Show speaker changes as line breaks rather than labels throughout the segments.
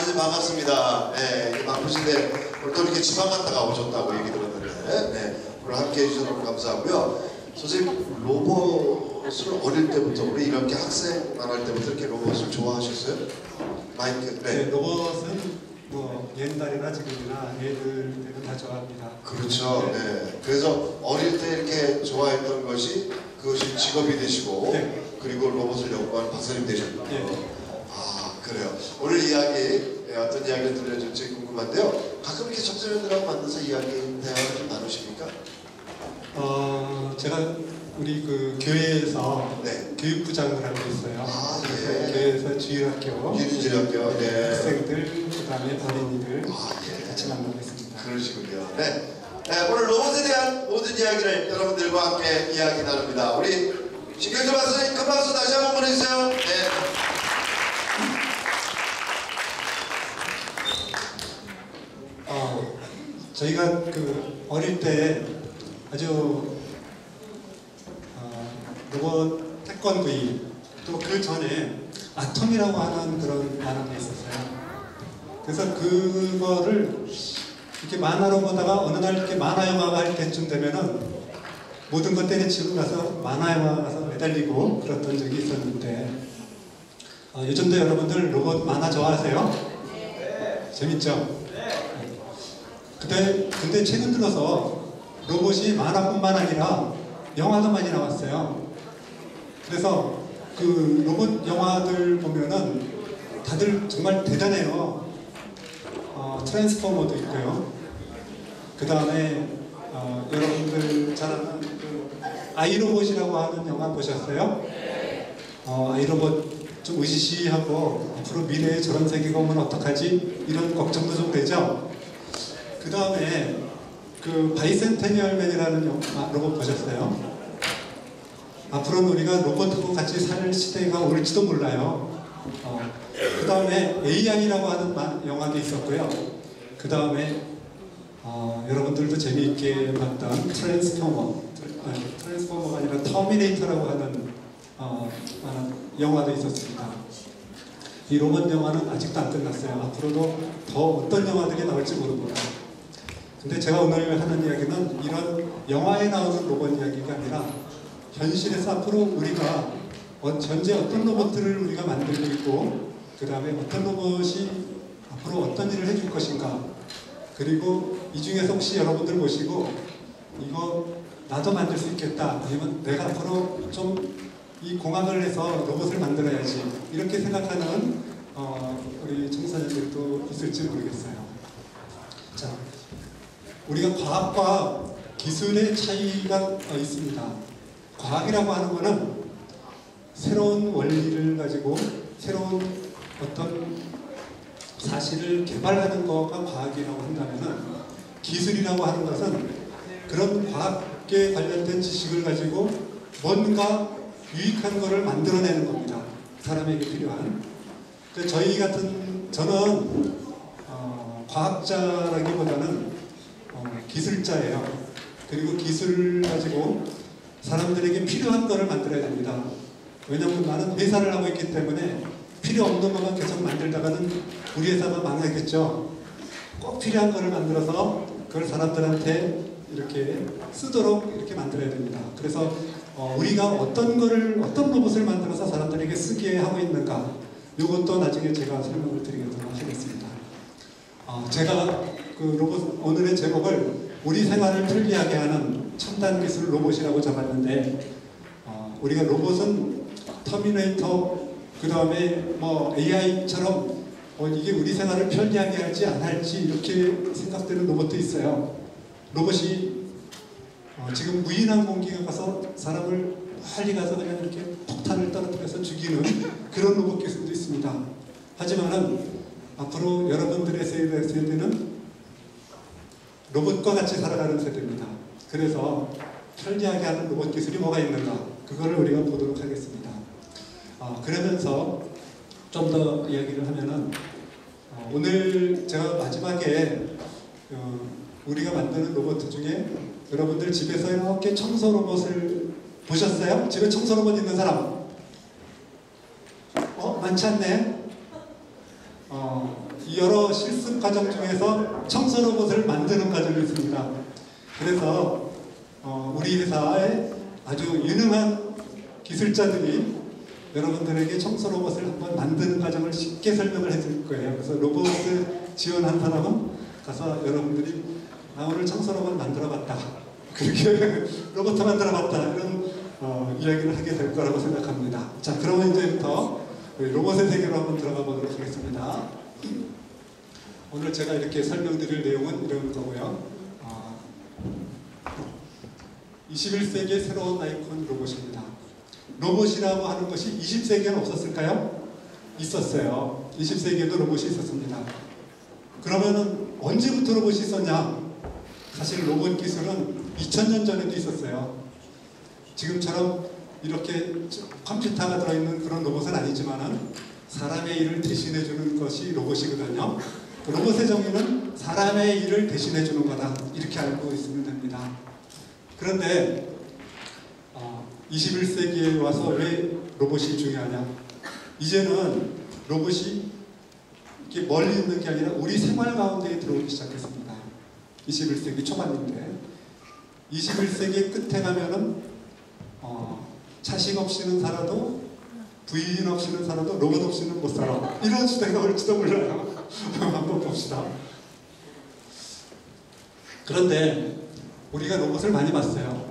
아주 반갑습니다. 네, 바쁘신데 오늘 또 이렇게 지방 갔다가 오셨다고 얘기 들었는데, 네, 오늘 함께 해주셔서 너무 감사하고요. 선생님, 로봇을 어릴 때부터, 우리 이렇게 학생만 할 때부터 이렇게 로봇을 좋아하셨어요? 마이크,
네, 로봇은 뭐 옛날이나 지금이나 애들은 다 좋아합니다.
그렇죠. 네. 그래서 어릴 때 이렇게 좋아했던 것이 그것이 직업이 되시고,
네.
그리고 로봇을 연구하는 박사님 되셨군요.
네.
아, 그래요. 오늘 이야기, 어떤 이야기를 들려줄지 궁금한데요. 가끔 이렇게 청소년들하고 만나서 이야기, 대화를 좀 나누십니까?
제가 우리 그 교회에서
네.
교육부장을 하고 있어요.
아,
그래서
예.
교회에서 주일학교,
네.
학생들, 그다음에 어린이들
아, 예.
같이 만나고 있습니다.
그러시군요. 네. 네, 오늘 로봇에 대한 모든 이야기를 여러분들과 함께 이야기 나눕니다. 우리 신경철 박사님 큰 박수 다시 한번 보내주세요. 네.
저희가 그 어릴 때 아주 로봇 태권브이, 또 그 전에 아톰이라고 하는 그런 만화가 있었어요. 그래서 그거를 이렇게 만화로 보다가 어느 날 이렇게 만화 영화가 할 때쯤 되면은 모든 것 때려치고 가서 만화 영화 가서 매달리고 그랬던 적이 있었는데, 요즘도 여러분들 로봇 만화 좋아하세요? 네. 재밌죠? 근데 최근 들어서 로봇이 만화뿐만 아니라 영화도 많이 나왔어요. 그래서 그 로봇 영화들 보면은 다들 정말 대단해요. 트랜스포머도 있고요. 그 다음에 여러분들 잘 아는 그 아이로봇이라고 하는 영화 보셨어요? 아이로봇 좀 으시시하고 앞으로 미래에 저런 세계가 오면 어떡하지? 이런 걱정도 좀 되죠? 그 다음에 그 바이센테니얼맨이라는 로봇 보셨어요? 앞으로는 우리가 로봇하고 같이 살 시대가 올지도 몰라요. 그 다음에 AI라고 하는 영화도 있었고요. 그 다음에 여러분들도 재미있게 봤던 트랜스포머가 아니라 터미네이터라고 하는 영화도 있었습니다. 이 로봇 영화는 아직도 안 끝났어요. 앞으로도 더 어떤 영화들이 나올지 모릅니다. 근데 제가 오늘 하는 이야기는 이런 영화에 나오는 로봇 이야기가 아니라 현실에서 앞으로 우리가 현재 어떤 로봇들을 우리가 만들고 있고, 그 다음에 어떤 로봇이 앞으로 어떤 일을 해줄 것인가, 그리고 이 중에서 혹시 여러분들 보시고 이거 나도 만들 수 있겠다, 아니면 내가 앞으로 좀 이 공학을 해서 로봇을 만들어야지, 이렇게 생각하는 우리 청소년들도 있을지 모르겠어요. 자, 우리가 과학과 기술의 차이가 있습니다. 과학이라고 하는 것은 새로운 원리를 가지고 새로운 어떤 사실을 개발하는 것과 과학이라고 한다면은, 기술이라고 하는 것은 그런 과학에 관련된 지식을 가지고 뭔가 유익한 것을 만들어내는 겁니다. 사람에게 필요한. 저는 과학자라기보다는 기술자예요. 그리고 기술을 가지고 사람들에게 필요한 것을 만들어야 됩니다. 왜냐하면 나는 회사를 하고 있기 때문에 필요 없는 것만 계속 만들다가는 우리 회사가 망하겠죠. 꼭 필요한 것을 만들어서 그걸 사람들한테 이렇게 쓰도록 이렇게 만들어야 됩니다. 그래서 우리가 어떤 로봇을 만들어서 사람들에게 쓰게 하고 있는가, 이것도 나중에 제가 설명을 드리도록 하겠습니다. 제가 그 로봇, 오늘의 제목을 우리 생활을 편리하게 하는 첨단 기술 로봇이라고 잡았는데, 우리가 로봇은 터미네이터, 그 다음에 뭐 AI처럼 이게 우리 생활을 편리하게 할지 안 할지 이렇게 생각되는 로봇도 있어요. 로봇이 지금 무인항공기가 가서 사람을 빨리 가서 그냥 이렇게 폭탄을 떨어뜨려서 죽이는 그런 로봇 기술도 있습니다. 하지만은 앞으로 여러분들의 세대는 로봇과 같이 살아가는 세대입니다. 그래서 편리하게 하는 로봇 기술이 뭐가 있는가, 그거를 우리가 보도록 하겠습니다. 그러면서 좀 더 이야기를 하면은, 오늘 제가 마지막에 우리가 만드는 로봇 중에 여러분들 집에서 이렇게 청소 로봇을 보셨어요? 집에 청소 로봇 있는 사람? 많지 않네? 여러 실습 과정 중에서 청소 로봇을 만드는 과정이 있습니다. 그래서 우리 회사의 아주 유능한 기술자들이 여러분들에게 청소 로봇을 한번 만드는 과정을 쉽게 설명을 해줄 거예요. 그래서 로봇을 지원한 사람은 가서 여러분들이 오늘 청소 로봇 만들어봤다. 그렇게 로봇 만들어봤다. 이런 이야기를 하게 될 거라고 생각합니다. 자, 그러면 이제부터 로봇의 세계로 한번 들어가 보도록 하겠습니다. 오늘 제가 이렇게 설명드릴 내용은 이런 거고요. 21세기의 새로운 아이콘 로봇입니다. 로봇이라고 하는 것이 20세기에는 없었을까요? 있었어요. 20세기에도 로봇이 있었습니다. 그러면은 언제부터 로봇이 있었냐? 사실 로봇 기술은 2000년 전에도 있었어요. 지금처럼 이렇게 컴퓨터가 들어있는 그런 로봇은 아니지만은 사람의 일을 대신해주는 것이 로봇이거든요. 로봇의 정의는 사람의 일을 대신해주는 거다. 이렇게 알고 있으면 됩니다. 그런데 21세기에 와서 왜 로봇이 중요하냐? 이제는 로봇이 이렇게 멀리 있는 게 아니라 우리 생활 가운데에 들어오기 시작했습니다. 21세기 초반인데 21세기 끝에 가면은 자식 없이는 살아도 부인 없이는 살아도 로봇 없이는 못 살아. 이런 시대가 올지도 몰라요. 한번 봅시다. 그런데 우리가 로봇을 많이 봤어요.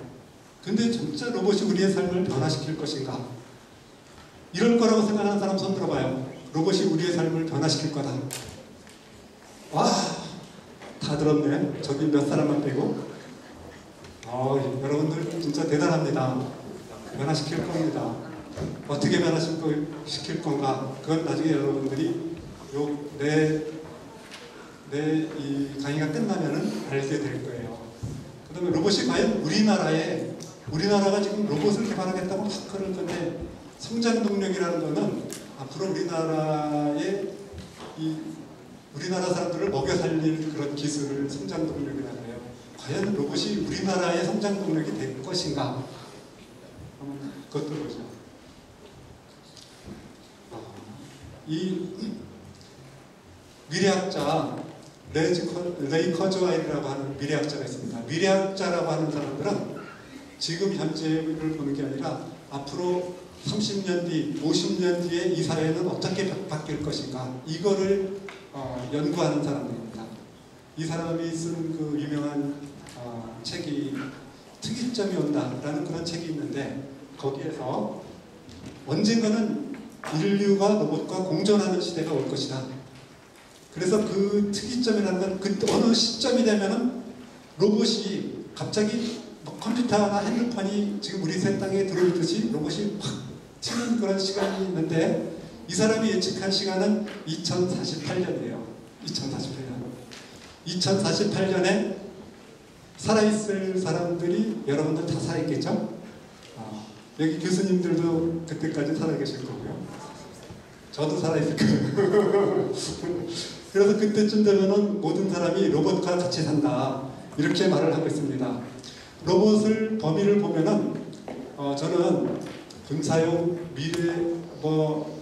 근데 진짜 로봇이 우리의 삶을 변화시킬 것인가? 이럴 거라고 생각하는 사람 손 들어봐요. 로봇이 우리의 삶을 변화시킬 거다. 와, 다 들었네. 저기 몇 사람만 빼고. 여러분들 진짜 대단합니다. 변화시킬 겁니다. 어떻게 변화시킬 건가? 그건 나중에 여러분들이 이 강의가 끝나면은 알게 될 거예요. 그 다음에 로봇이 과연 우리나라가 지금 로봇을 개발하겠다고 막 그럴 건데, 성장 동력이라는 거는 앞으로 우리나라 사람들을 먹여 살릴 그런 기술을 성장 동력이라고 해요. 과연 로봇이 우리나라의 성장 동력이 될 것인가? 그것도 보죠. 이 미래학자 레이 커즈와일이라고 하는 미래학자가 있습니다. 미래학자라고 하는 사람들은 지금 현재를 보는 게 아니라 앞으로 30년 뒤, 50년 뒤에 이 사회는 어떻게 바뀔 것인가, 이거를 연구하는 사람들입니다. 이 사람이 쓴 그 유명한 책이 특이점이 온다라는 그런 책이 있는데, 거기에서 언젠가는 인류가 로봇과 공존하는 시대가 올 것이다. 그래서 그 특이점이라는 건 그 어느 시점이 되면은 로봇이 갑자기 컴퓨터나 핸드폰이 지금 우리 세상에 들어오듯이 로봇이 확 튀는 그런 시간이 있는데, 이 사람이 예측한 시간은 2048년이에요. 2048년에 살아있을 사람들이 여러분들 다 살아있겠죠? 여기 교수님들도 그때까지 살아계실 거고요. 저도 살아있을 거예요. 그래서 그때쯤 되면은 모든 사람이 로봇과 같이 산다, 이렇게 말을 하고 있습니다. 로봇을 범위를 보면은 저는 군사용, 미래,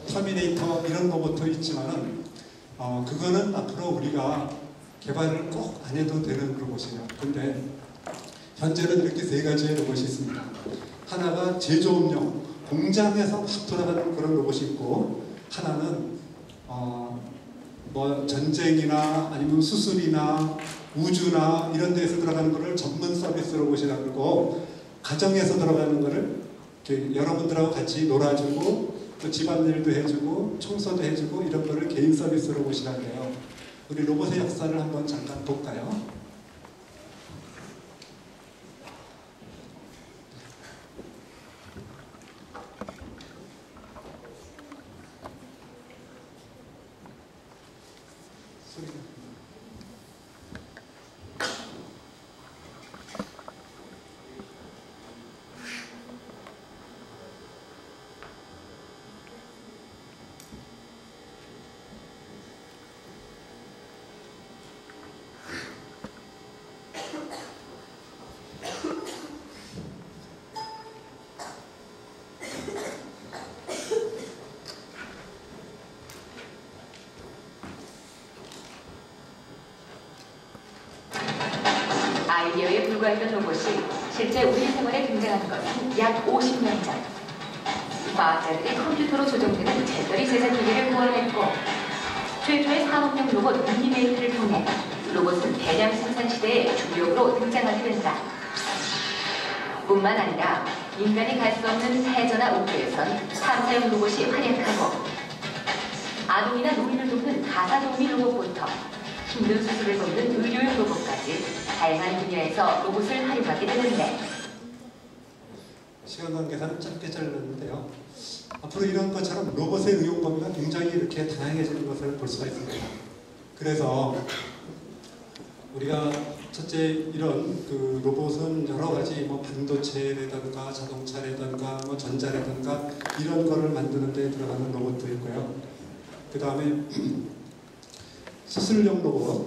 터미네이터 이런 로봇도 있지만은 그거는 앞으로 우리가 개발을 꼭 안 해도 되는 로봇이에요. 근데 현재는 이렇게 세 가지의 로봇이 있습니다. 하나가 제조업용, 공장에서 막 돌아가는 그런 로봇이 있고, 하나는 전쟁이나 아니면 수술이나 우주나 이런 데에서 들어가는 거를 전문 서비스 로봇이라고 그러고, 가정에서 들어가는 거를 이렇게 여러분들하고 같이 놀아주고 또 집안일도 해주고 청소도 해주고 이런 거를 개인 서비스 로봇이라고 해요. 우리 로봇의 역사를 한번 잠깐 볼까요?
아이디어에 불과했던 로봇이 실제 우리 생활에 등장한 것은 약 50년 전. 과학자들이 컴퓨터로 조정되는 재떨이 제작기기를 구현했고, 최초의 산업용 로봇 미니메이트를 통해 로봇은 대량 생산 시대에 주력으로 등장하게 된다. 뿐만 아니라 인간이 갈 수 없는 해저나 우주에선 탐사용 로봇이 활약하고, 아동이나 노인을 돕는 가사도우미 로봇부터 힘든 수술을 돕는 의료용 로봇까지 다양한 분야에서 로봇을 활용하게 되는데,
시간 관계상 짧게 잘랐는데요. 앞으로 이런 것처럼 로봇의 응용 범위가 굉장히 이렇게 다양해지는 것을 볼 수가 있습니다. 그래서 우리가 첫째 이런 그 로봇은 여러 가지 뭐 반도체라든가 자동차라든가 뭐 전자라든가 이런 거를 만드는 데 들어가는 로봇도 있고요. 그 다음에 수술용 로봇,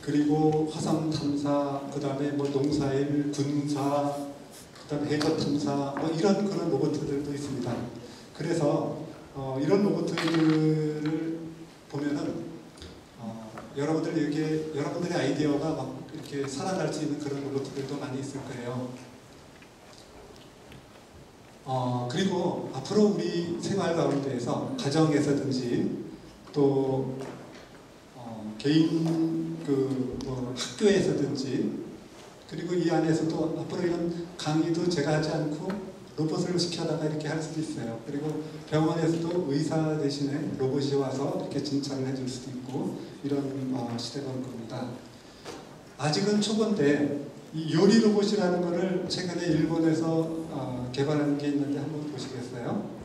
그리고 화성 탐사, 그 다음에 뭐 농사일, 군사, 그 다음에 해저 탐사, 뭐 이런 그런 로봇들도 있습니다. 그래서 이런 로봇들을 보면은 여러분들의 아이디어가 막 이렇게 살아날 수 있는 그런 로봇들도 많이 있을 거예요. 그리고 앞으로 우리 생활 가운데에서 가정에서든지 또 개인 뭐 학교에서든지, 그리고 이 안에서도 앞으로 이런 강의도 제가 하지 않고 로봇을 시켜다가 이렇게 할 수도 있어요. 그리고 병원에서도 의사 대신에 로봇이 와서 이렇게 진찰을 해줄 수도 있고, 이런 시대가 올 겁니다. 아직은 초보인데 이 요리 로봇이라는 거를 최근에 일본에서 개발한 게 있는데 한번 보시겠어요?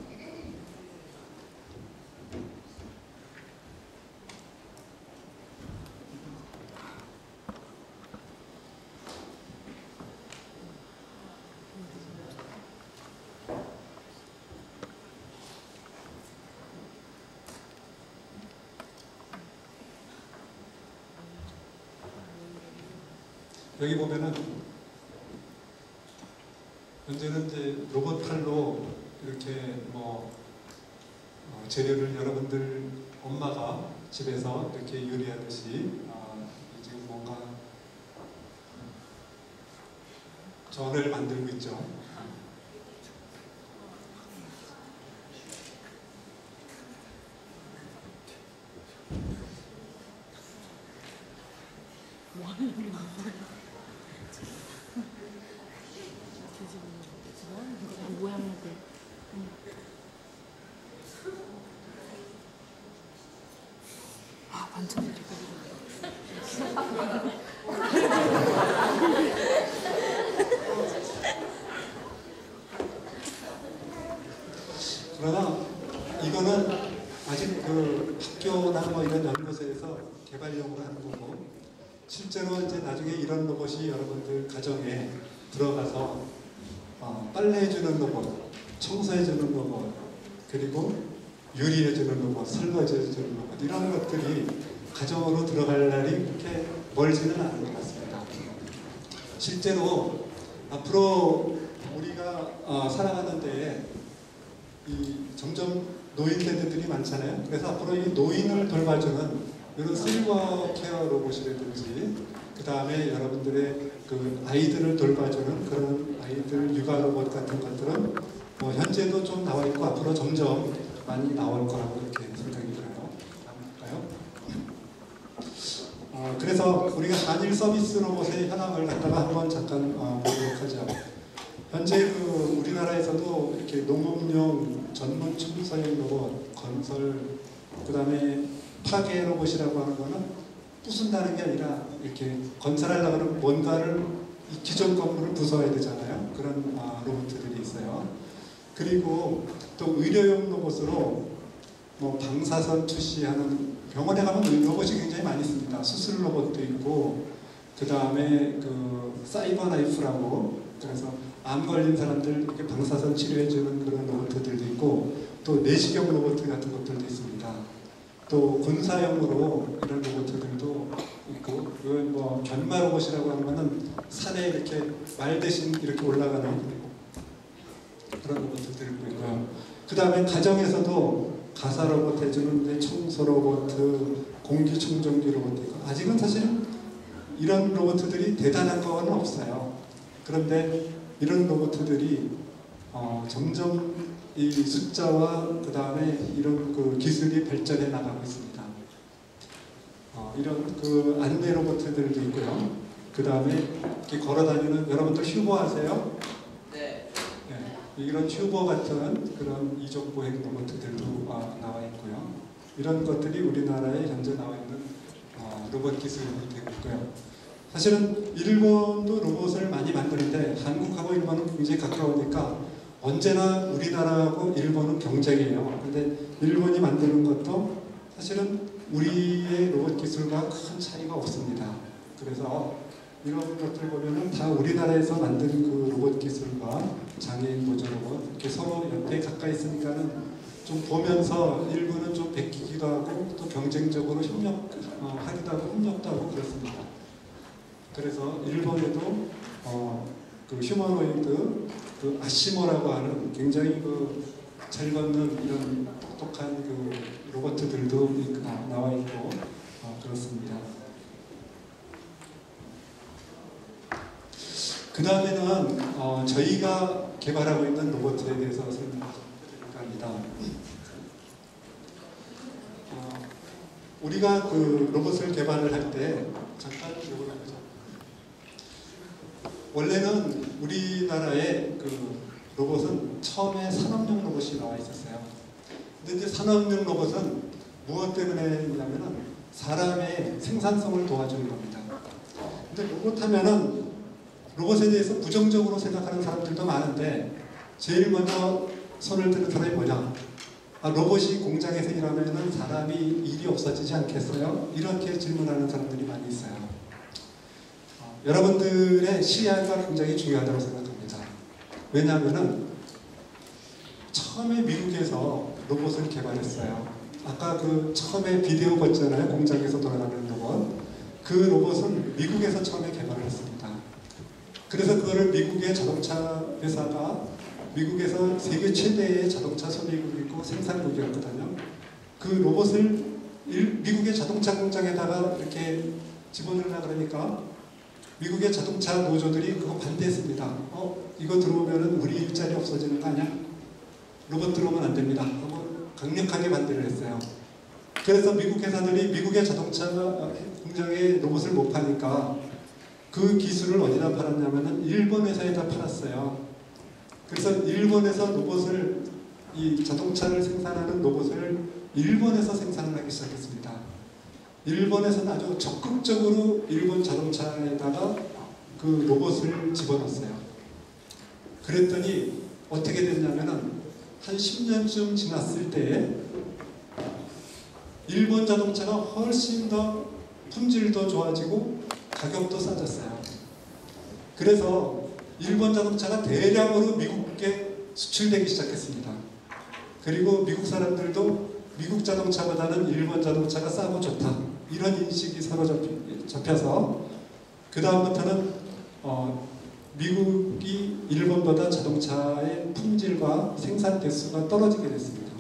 여기 보면은 현재는 이제 로봇 팔로 이렇게 뭐 재료를 여러분들 엄마가 집에서 이렇게 요리하듯이 지금 뭔가 전을 만들고 있죠.
모양들. 완전 이렇게.
그러나 이거는 아직 그 학교나 뭐 이런 연구소에서 개발용으로 하는 거고, 실제로 이제 나중에 이런 로봇이 여러분들 가정에 들어가서 빨래해주는 로봇, 청소해주는 로봇, 그리고 요리해주는 로봇, 설거지해주는 로봇, 이런 것들이 가정으로 들어갈 날이 그렇게 멀지는 않은 것 같습니다. 실제로 앞으로 우리가 살아가는 데에 점점 노인 세대들이 많잖아요. 그래서 앞으로 이 노인을 돌봐주는 이런 실버 케어 로봇이라든지, 그 다음에 여러분들의 그 아이들을 돌봐주는 그런 아이들 육아 로봇 같은 것들은 뭐 현재도 좀 나와 있고 앞으로 점점 많이 나올 거라고 이렇게 생각이 들어요. 그래서 우리가 한일 서비스 로봇의 현황을 갖다가 한번 잠깐 보도록 하죠. 현재 우리나라에서도 이렇게 농업용 전문 청소용 로봇, 건설, 그 다음에 파괴 로봇이라고 하는 거는 부순다는 게 아니라 이렇게 건설하려고 하면 뭔가를 이 기존 건물을 부숴야 되잖아요. 그런 로봇들이 있어요. 그리고 또 의료용 로봇으로 뭐 방사선 투시하는, 병원에 가면 로봇이 굉장히 많이 있습니다. 수술 로봇도 있고, 그 다음에 그 사이버 나이프라고, 그래서 암 걸린 사람들 이렇게 방사선 치료해주는 그런 로봇들도 있고, 또 내시경 로봇 같은 것들도 있습니다. 또 군사용으로 이런 로봇들도 있고, 이건 뭐 견마 로봇이라고 하는 거는 산에 이렇게 말 대신 이렇게 올라가는 그런 로봇들도 있고요. 그 다음에 가정에서도 가사 로봇 해주는데 청소 로봇, 공기청정기 로봇 있고, 아직은 사실 이런 로봇들이 대단한 건 없어요. 그런데 이런 로봇들이 점점 이 숫자와 그 다음에 이런 그 기술이 발전해 나가고 있습니다. 이런 그 안내 로봇들도 있고요. 그 다음에 이렇게 걸어다니는, 여러분들 휴버 아세요? 네. 이런 휴버 같은 그런 이족 보행 로봇들도 나와 있고요. 이런 것들이 우리나라에 현재 나와 있는 로봇 기술이 되고 있고요. 사실은 일본도 로봇을 많이 만드는데 한국하고 일본은 굉장히 가까우니까 언제나 우리나라하고 일본은 경쟁이에요. 근데 일본이 만드는 것도 사실은 우리의 로봇 기술과 큰 차이가 없습니다. 그래서 이런 것들 보면은 다 우리나라에서 만든 그 로봇 기술과 장애인 보조 로봇 이렇게 서로 옆에 가까이 있으니까는 좀 보면서 일부는 좀 베끼기도 하고 또 경쟁적으로 하기도 하고 협력도 하고 그렇습니다. 그래서 일본에도 그 휴머노이드 그 아시모라고 하는 굉장히 그 잘 걷는 이런 똑똑한 그 로봇들도 나와 있고 그렇습니다. 그 다음에는 저희가 개발하고 있는 로봇에 대해서 설명드릴까 합니다. 우리가 그 로봇을 개발을 할 때 잠깐 이걸 보자. 원래는 우리나라에 그 로봇은 처음에 산업용 로봇이 나와 있었어요. 근데 이제 산업용 로봇은 무엇 때문에냐면은 사람의 생산성을 도와주는 겁니다. 근데 로봇 하면은 로봇에 대해서 부정적으로 생각하는 사람들도 많은데 제일 먼저 손을 드는 사람이 뭐냐? 로봇이 공장에서 일하면은 사람이 일이 없어지지 않겠어요? 이렇게 질문하는 사람들이 많이 있어요. 여러분들의 시야가 굉장히 중요하다고 생각합니다. 왜냐하면은 처음에 미국에서 로봇을 개발했어요. 아까 그 처음에 비디오 봤잖아요. 공장에서 돌아가는 로봇. 그 로봇은 미국에서 처음에 개발을 했습니다. 그래서 그거를 미국의 자동차 회사가 미국에서 세계 최대의 자동차 소비국이고 생산국이었거든요. 그 로봇을 미국의 자동차 공장에다가 이렇게 집어넣으려고 그러니까 미국의 자동차 노조들이 그거 반대했습니다. 이거 들어오면 우리 일자리 없어지는 거 아니야? 로봇 들어오면 안 됩니다. 하고 강력하게 반대를 했어요. 그래서 미국 회사들이 미국의 자동차 공장에 로봇을 못 파니까 그 기술을 어디다 팔았냐면은 일본 회사에다 팔았어요. 그래서 일본에서 로봇을, 이 자동차를 생산하는 로봇을 일본에서 생산을 하기 시작했습니다. 일본에서는 아주 적극적으로 일본 자동차에다가 그 로봇을 집어넣었어요. 그랬더니 어떻게 됐냐면은 한 10년쯤 지났을 때에 일본 자동차가 훨씬 더 품질도 좋아지고 가격도 싸졌어요. 그래서 일본 자동차가 대량으로 미국에 수출되기 시작했습니다. 그리고 미국 사람들도 미국 자동차보다는 일본 자동차가 싸고 좋다. 이런 인식이 서로 접혀서 그 다음부터는 미국이 일본보다 자동차의 품질과 생산 대수가 떨어지게 됐습니다.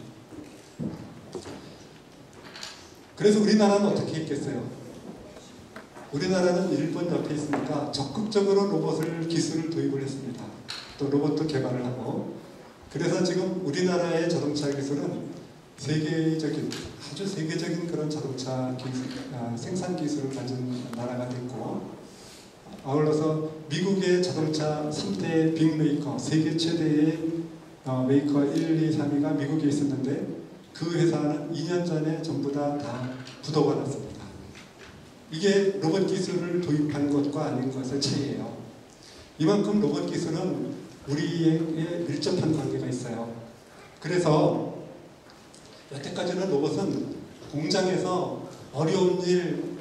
그래서 우리나라는 어떻게 했겠어요? 우리나라는 일본 옆에 있으니까 적극적으로 로봇을 기술을 도입을 했습니다. 또 로봇도 개발을 하고. 그래서 지금 우리나라의 자동차 기술은 세계적인, 아주 세계적인 그런 자동차 기술, 생산 기술을 가진 나라가 됐고, 아울러서 미국의 자동차 3대 빅메이커, 세계 최대의 메이커 1, 2, 3위가 미국에 있었는데 그 회사는 2년 전에 전부 다 부도가 났습니다. 이게 로봇 기술을 도입한 것과 아닌 것의 차이예요. 이만큼 로봇 기술은 우리에게 밀접한 관계가 있어요. 그래서 여태까지는 로봇은 공장에서 어려운 일,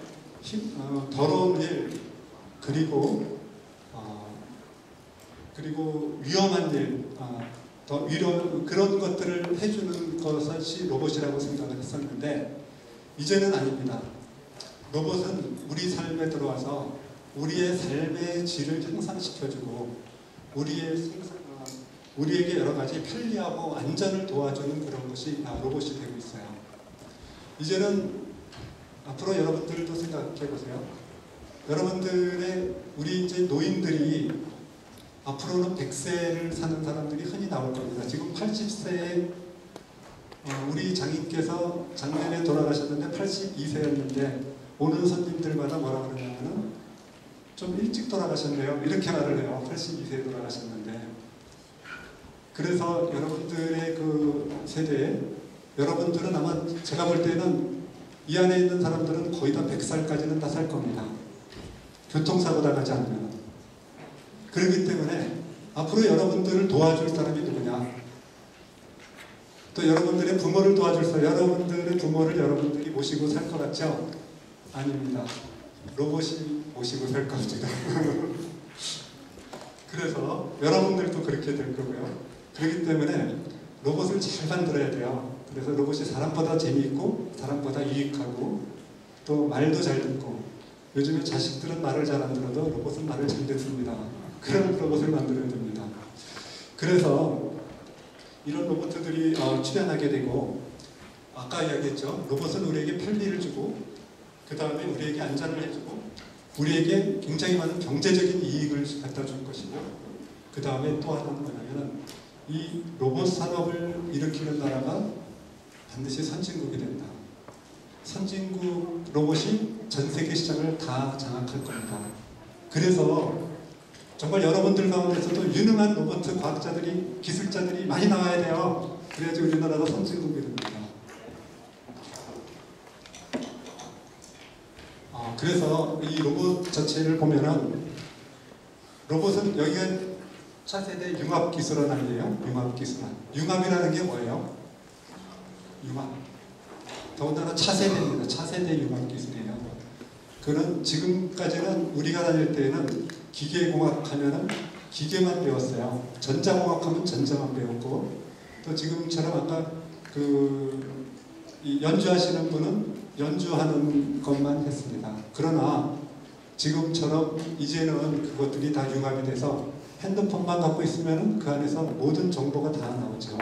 더러운 일, 그리고 위험한 일, 그런 것들을 해주는 것이 로봇이라고 생각을 했었는데 이제는 아닙니다. 로봇은 우리 삶에 들어와서 우리의 삶의 질을 향상시켜주고 우리에게 여러 가지 편리하고 안전을 도와주는 그런 것이 로봇이 되고 있어요. 이제는 앞으로 여러분들도 생각해 보세요. 여러분들의 우리 이제 노인들이 앞으로는 100세를 사는 사람들이 흔히 나올 겁니다. 지금 80세에 우리 장인께서 작년에 돌아가셨는데 82세였는데 오는 손님들마다 뭐라 그러냐면은 좀 일찍 돌아가셨네요. 이렇게 말을 해요. 82세에 돌아가셨는데. 그래서 여러분들의 그 세대에 여러분들은 아마 제가 볼 때는 이 안에 있는 사람들은 거의 다 100살까지는 다 살 겁니다. 교통사고 당하지 않으면. 그렇기 때문에 앞으로 여러분들을 도와줄 사람이 누구냐? 또 여러분들의 부모를 도와줄 사람, 여러분들의 부모를 여러분들이 모시고 살 것 같죠? 아닙니다. 로봇이 모시고 살 겁니다. 그래서 여러분들도 그렇게 될 거고요. 그렇기 때문에 로봇을 잘 만들어야 돼요. 그래서 로봇이 사람보다 재미있고 사람보다 유익하고 또 말도 잘 듣고 요즘에 자식들은 말을 잘 안 들어도 로봇은 말을 잘 듣습니다. 그런 로봇을 만들어야 됩니다. 그래서 이런 로봇들이 출현하게 되고 아까 이야기했죠. 로봇은 우리에게 편리를 주고 그 다음에 우리에게 안전을 해주고 우리에게 굉장히 많은 경제적인 이익을 갖다 줄 것이고 그 다음에 또 하나는 뭐냐면 이 로봇 산업을 일으키는 나라가 반드시 선진국이 된다. 선진국 로봇이 전 세계 시장을 다 장악할 겁니다. 그래서 정말 여러분들 가운데서도 유능한 로봇 과학자들이, 기술자들이 많이 나와야 돼요. 그래야지 우리나라가 선진국이 됩니다. 그래서 이 로봇 자체를 보면은 로봇은 여기가 차세대 융합기술원 아니에요? 융합기술원. 융합이라는 게 뭐예요? 융합. 더군다나 차세대입니다. 차세대 융합기술이에요. 그는 지금까지는 우리가 다닐 때는 기계공학 하면은 기계만 배웠어요. 전자공학 하면 전자만 배웠고 또 지금처럼 아까 연주하시는 분은 연주하는 것만 했습니다. 그러나 지금처럼 이제는 그것들이 다 융합이 돼서 핸드폰만 갖고 있으면 그 안에서 모든 정보가 다 나오죠.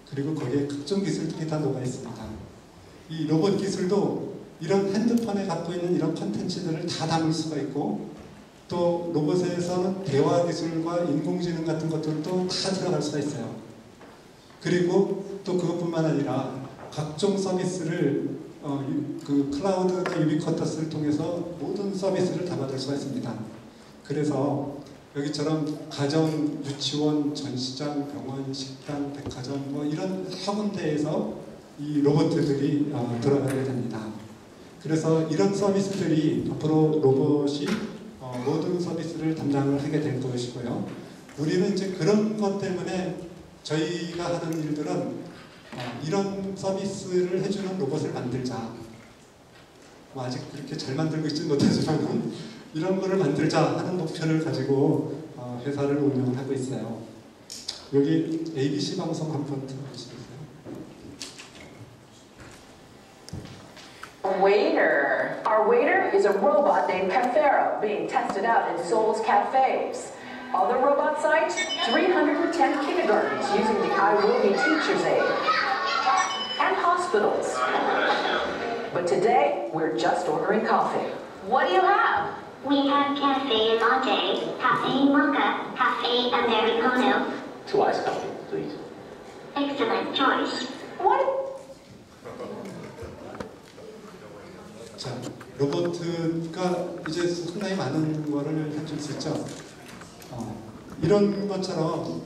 그리고 거기에 각종 기술들이 다 녹아 있습니다. 이 로봇 기술도 이런 핸드폰에 갖고 있는 이런 컨텐츠들을 다 담을 수가 있고 또 로봇에서는 대화 기술과 인공지능 같은 것들도 다 들어갈 수가 있어요. 그리고 또 그것뿐만 아니라 각종 서비스를 그 클라우드 유비쿼터스를 통해서 모든 서비스를 다 받을 수가 있습니다. 그래서 여기처럼 가정, 유치원, 전시장, 병원, 식당, 백화점 뭐 이런 학원대에서 이 로봇들이 들어가게 됩니다. 그래서 이런 서비스들이 앞으로 로봇이 모든 서비스를 담당을 하게 될 것이고요. 우리는 이제 그런 것 때문에 저희가 하는 일들은 이런 서비스를 해주는 로봇을 만들자. 뭐 아직 그렇게 잘 만들고 있지는 못하지만 이런 거를 만들자 하는 목표를 가지고 회사를 운영을 하고 있어요. 여기 ABC 방송 한번 들어보시겠어요?
Waiter. Our waiter is a robot named Cafero being tested out in Seoul's cafes. Other robot sites, 310 kindergartens using the iRobi Teacher's Aid, and hospitals. But today, we're just ordering coffee. What do you have?
We have cafe latte, cafe mocha, cafe americano.
2 iced coffee, please.
Excellent choice.
What?
자, 로봇가 이제 상당히 많은 거를 해줄 수 있죠. 이런 것처럼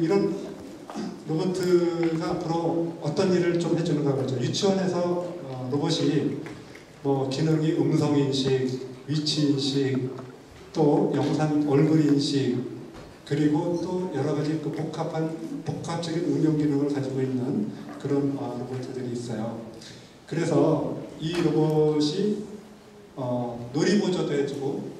이런 로봇가 앞으로 어떤 일을 좀 해주는가 보죠. 유치원에서 로봇이 뭐 기능이 음성 인식, 위치 인식, 또 영상 얼굴 인식, 그리고 또 여러 가지 그 복합적인 응용 기능을 가지고 있는 그런 로봇들이 있어요. 그래서 이 로봇이 놀이보조도 해주고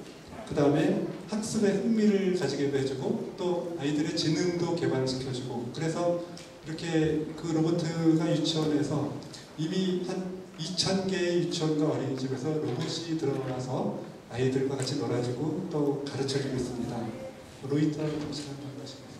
그 다음에 학습에 흥미를 가지게도 해주고 또 아이들의 지능도 개발시켜주고 그래서 이렇게 그 로봇가 유치원에서 이미 한 2,000개의 유치원과 어린이집에서 로봇이 들어가서 아이들과 같이 놀아주고 또 가르쳐주고 있습니다. 로이터 시간 만나시겠어요?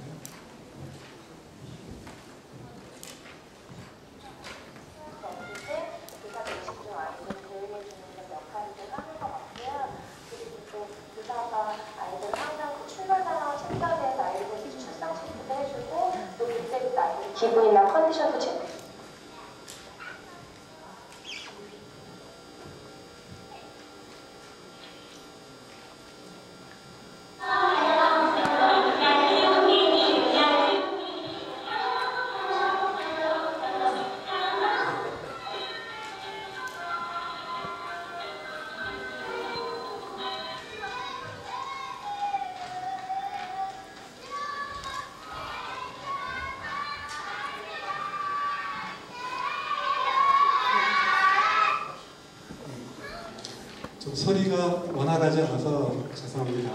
좀 소리가 원활하지 않아서 죄송합니다.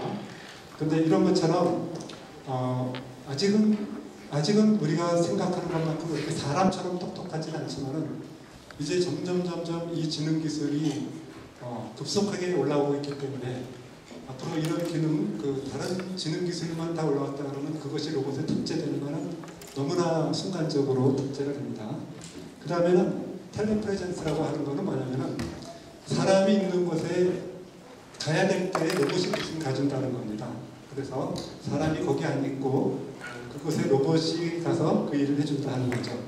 근데 이런 것처럼 아직은 우리가 생각하는 것만큼 그렇게 사람처럼 똑똑하지는 않지만은 이제 점점 이 지능 기술이 급속하게 올라오고 있기 때문에 앞으로 이런 기능, 다른 지능 기술만 다 올라왔다 그러면 그것이 로봇에 탑재되는 것은 너무나 순간적으로 탑재가 됩니다. 그 다음에는 텔레프레젠스라고 하는 것은 뭐냐면은 사람이 있는 곳에 가야 될 때 로봇이 대신 가준다는 겁니다. 그래서 사람이 거기 안 있고 그곳에 로봇이 가서 그 일을 해준다 하는 거죠.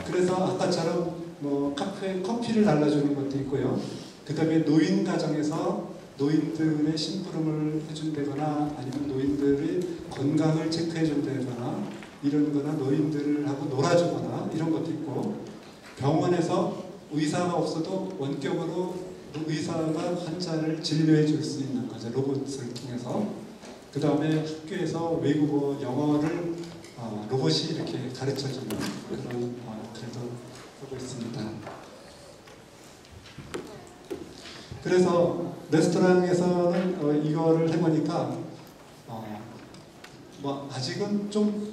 그래서 아까처럼 뭐 커피를 날라주는 것도 있고요. 그 다음에 노인 가정에서 노인들의 심부름을 해준다거나 아니면 노인들의 건강을 체크해준다거나 이런 거나 노인들하고 놀아주거나 이런 것도 있고, 병원에서 의사가 없어도 원격으로 의사가 환자를 진료해 줄 수 있는 거죠. 로봇을 통해서. 그 다음에 학교에서 외국어, 영어를 로봇이 이렇게 가르쳐주는 그런 일도 하고 있습니다. 그래서 레스토랑에서는 이거를 해보니까 뭐 아직은 좀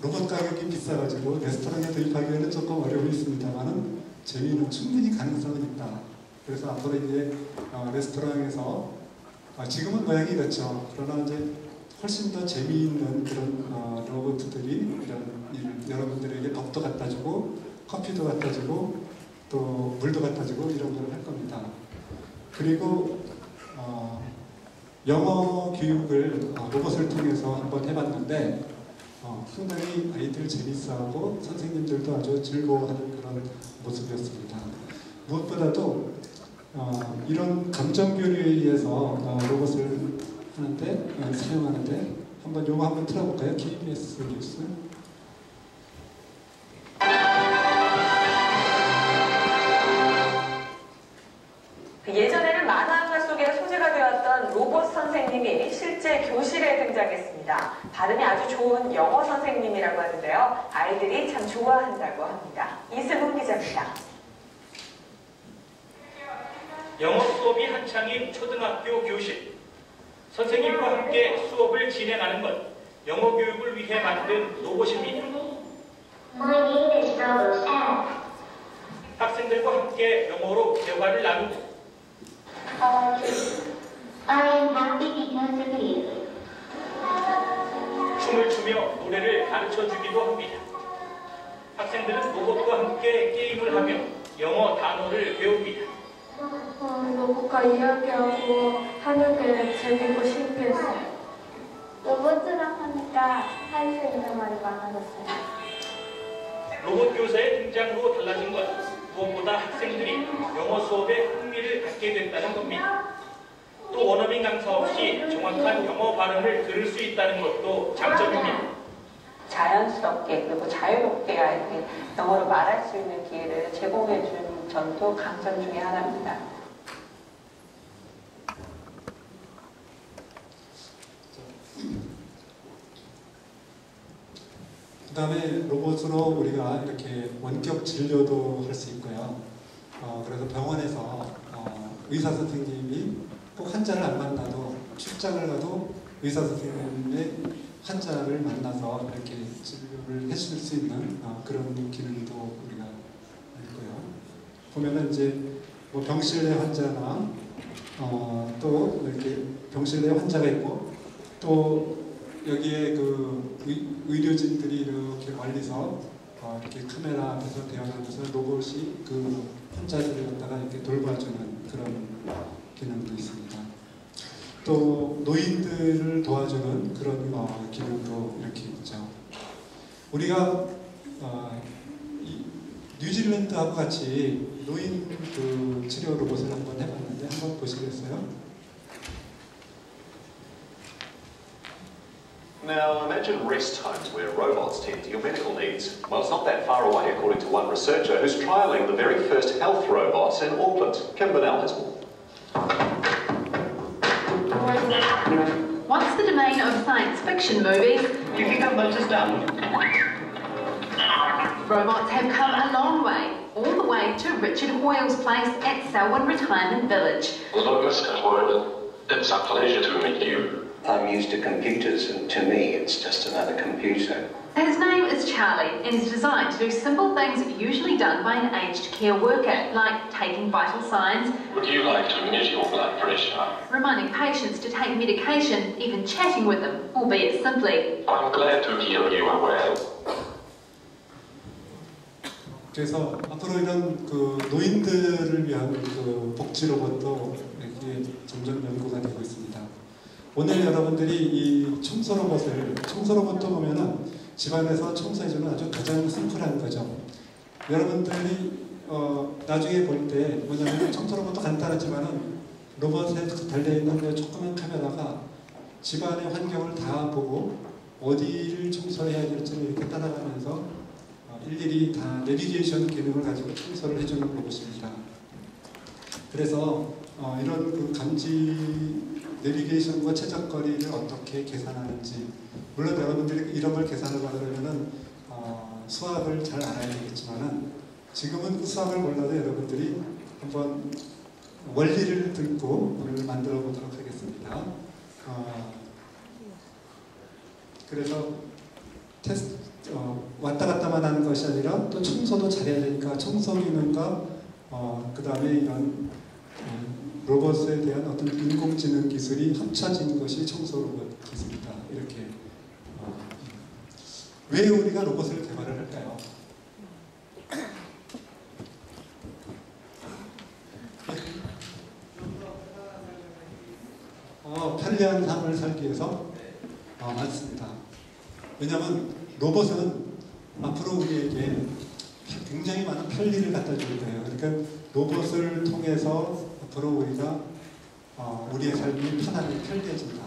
로봇 가격이 비싸가지고 레스토랑에 도입하기에는 조금 어려움이 있습니다만은 재미는 충분히 가능성은 있다. 그래서 앞으로 이제 레스토랑에서 지금은 모양이 이렇죠. 그러나 이제 훨씬 더 재미있는 그런 로봇들이 이런 여러분들에게 밥도 갖다주고 커피도 갖다주고 또 물도 갖다주고 이런 걸 할 겁니다. 그리고 영어 교육을 로봇을 통해서 한번 해봤는데 상당히 아이들 재밌어하고 선생님들도 아주 즐거워하는 그런 모습이었습니다. 무엇보다도 이런 감정 교류에 의해서 로봇을 사용하는데 한번 틀어볼까요? KBS 뉴스.
예전에는 만화가 속에 소재가 되었던 로봇 선생님이 실제 교실에 등장했습니다. 발음이 아주 좋은 영어 선생님이라고 하는데요. 아이들이 참 좋아한다고 합니다. 이승훈 기자입니다.
영어 수업이 한창인 초등학교 교실. 선생님과 함께 수업을 진행하는 것, 영어 교육을 위해 만든 로봇입니다.
My name is Robot F.
학생들과 함께 영어로 대화를 나누고
I am happy because of you.
춤을 추며 노래를 가르쳐주기도 합니다. 학생들은 로봇과 함께 게임을 하며 영어 단어를 배웁니다.
로봇과 이야기하고 하는 게 재밌고 신기했어요.
로봇이랑 하니까 할 수 있는 말이 많아졌어요.
로봇 교사의 등장으로 달라진 것, 무엇보다 학생들이 영어 수업에 흥미를 갖게 됐다는 겁니다. 또 원어민 강사 없이 정확한 영어 발음을 들을 수 있다는 것도 장점입니다.
자연스럽게 그리고 자유롭게 아이들이 영어로 말할 수 있는 기회를 제공해 준 점도 강점 중에 하나입니다.
그 다음에 로봇으로 우리가 이렇게 원격 진료도 할 수 있고요. 그래서 병원에서 의사 선생님이 꼭 환자를 안 만나도 출장을 가도 의사 선생님의 환자를 만나서 이렇게 진료를 해줄 수 있는 그런 기능도 우리가 있고요. 보면은 이제 뭐 병실 내 환자나 또 이렇게 병실 내 환자가 있고 또 여기에 그 의료진들이 이렇게 멀리서 이렇게 카메라 앞에서 대화하면서 로봇이 그 환자들을 갖다가 이렇게 돌봐주는 그런 기능도 있습니다. 또 노인들을 도와주는 그런 기능도 이렇게 있죠. 우리가 뉴질랜드하고 같이 노인 그 치료 로봇을 한번 해봤는데 한번 보시겠어요?
Now, imagine rest homes where robots tend to your medical needs. Well, it's not that far away, according to one researcher who's trialling the very first health robots in Auckland. Kim Burnell has more.
Once the domain of science fiction movies,
You think how much is done?
robots have come a long way. all the way to Richard Hoyle's place at Selwyn Retirement Village.
Hello, Mr. Hoyle. It's a pleasure to meet you.
I'm used to computers, and to me, it's just another computer.
His name is Charlie, and is designed to do simple things usually done by an aged care worker, like taking vital signs,
Would you like to measure your blood pressure?
reminding patients to take medication, even chatting with them, albeit simply.
I'm glad to hear you are well.
그래서 앞으로 이런 그 노인들을 위한 그 복지 로봇도 이렇게 점점 연구가 되고 있습니다. 오늘 여러분들이 이 청소 로봇도 보면은 집안에서 청소해주는 아주 가장 심플한 거죠. 여러분들이 나중에 볼 때 뭐냐면 청소 로봇도 간단하지만은 로봇에 달려있는 그 조그만 카메라가 집안의 환경을 다 보고 어디를 청소해야 될지를 이렇게 따라가면서 일일이 다 내비게이션 기능을 가지고 청소를 해주는 로봇입니다. 그래서 이런 그 감지 내비게이션과 최적거리를 어떻게 계산하는지, 물론 여러분들이 이런 걸 계산을 하려면은 수학을 잘 알아야 되겠지만은 지금은 그 수학을 몰라도 여러분들이 한번 원리를 듣고 오늘 만들어 보도록 하겠습니다. 그래서 왔다 갔다만 하는 것이 아니라 또 청소도 잘해야 되니까 청소 기능과 그 다음에 이런 로봇에 대한 어떤 인공지능 기술이 합쳐진 것이 청소 로봇 기술이다. 이렇게 왜 우리가 로봇을 개발을 할까요? 편리한 삶을 살기 위해서 맞습니다. 왜냐하면 로봇은 앞으로 우리에게 굉장히 많은 편리를 갖다 줄 거예요. 그러니까 로봇을 통해서 앞으로 우리가 우리의 삶이 편하게 편리해진다.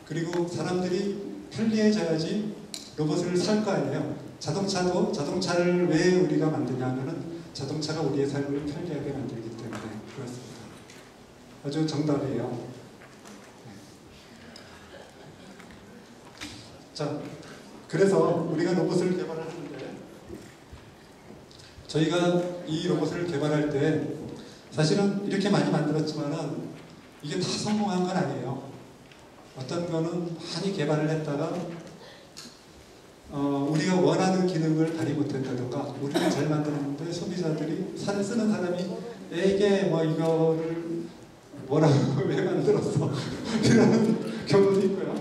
그리고 사람들이 편리해져야지 로봇을 살 거 아니에요. 자동차를 왜 우리가 만드냐 하면은 자동차가 우리의 삶을 편리하게 만들기 때문에 그렇습니다. 아주 정답이에요. 자, 그래서 우리가 로봇을 개발을 하는데 저희가 이 로봇을 개발할 때 사실은 이렇게 많이 만들었지만은 이게 다 성공한 건 아니에요. 어떤 거는 많이 개발을 했다가 우리가 원하는 기능을 발휘 못했다든가 우리가 잘 만들었는데 소비자들이 쓰는 사람이 이게 뭐 이거를 뭐라고 왜 만들었어 이런 경우도 있고요.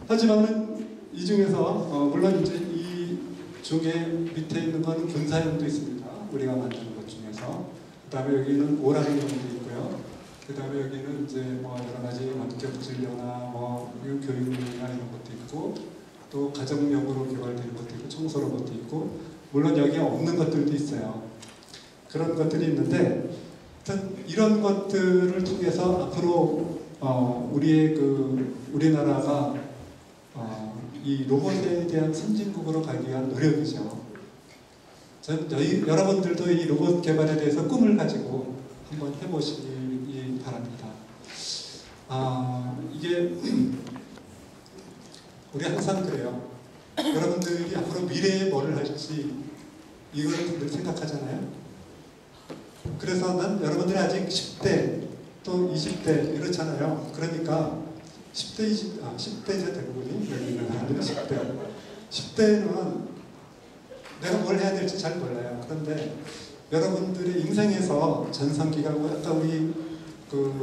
하지만은 이 중에서 물론 이제 이 중에 밑에 있는 거는 군사용도 있습니다. 우리가 만드는 것 중에서. 그 다음에 여기는 오락용도 있고요. 그 다음에 여기는 이제 뭐 여러 가지 원격 진료나 뭐 교육용이나 이런 것도 있고 또 가정용으로 개발되는 것도 있고 청소 로봇도 있고 물론 여기에 없는 것들도 있어요. 그런 것들이 있는데 이런 것들을 통해서 앞으로 우리나라가 이 로봇에 대한 선진국으로 가기 위한 노력이죠. 여러분들도 이 로봇 개발에 대해서 꿈을 가지고 한번 해보시기 바랍니다. 이게 우리 항상 그래요. 여러분들이 앞으로 미래에 뭐를 할지 이걸 늘 생각하잖아요. 그래서 난 여러분들이 아직 10대 또 20대 이렇잖아요. 그러니까 10대죠 대부분이. 여기는 아니라 10대는 내가 뭘 해야 될지 잘 몰라요. 그런데 여러분들의 인생에서 전성기가 아까 우리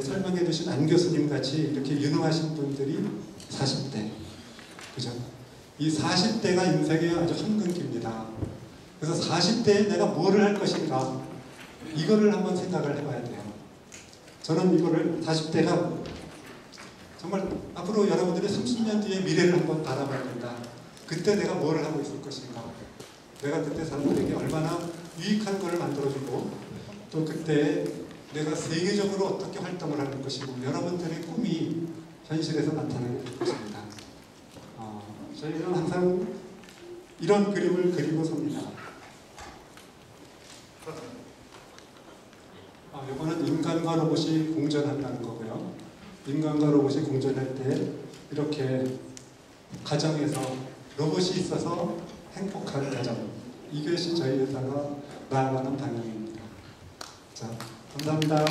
설명해 주신 안 교수님 같이 이렇게 유능하신 분들이 40대. 그죠? 이 40대가 인생의 아주 황금기입니다. 그래서 40대에 내가 뭐를 할 것인가 이거를 한번 생각을 해봐야 돼요. 저는 이거를 40대가 정말 앞으로 여러분들이 30년 뒤의 미래를 한번 바라봐야 된다. 그때 내가 뭘 하고 있을 것인가. 내가 그때 사람들에게 얼마나 유익한 걸 만들어주고 또 그때 내가 세계적으로 어떻게 활동을 하는 것이고 여러분들의 꿈이 현실에서 나타나게 될 것입니다. 저희는 항상 이런 그림을 그리고 섭니다. 이거는 인간과 로봇이 공존한다는 거고요. 인간과 로봇이 공존할 때 이렇게 가정에서 로봇이 있어서 행복한 가정 이것이 저희 회사가 나아가는 방향입니다. 자, 감사합니다.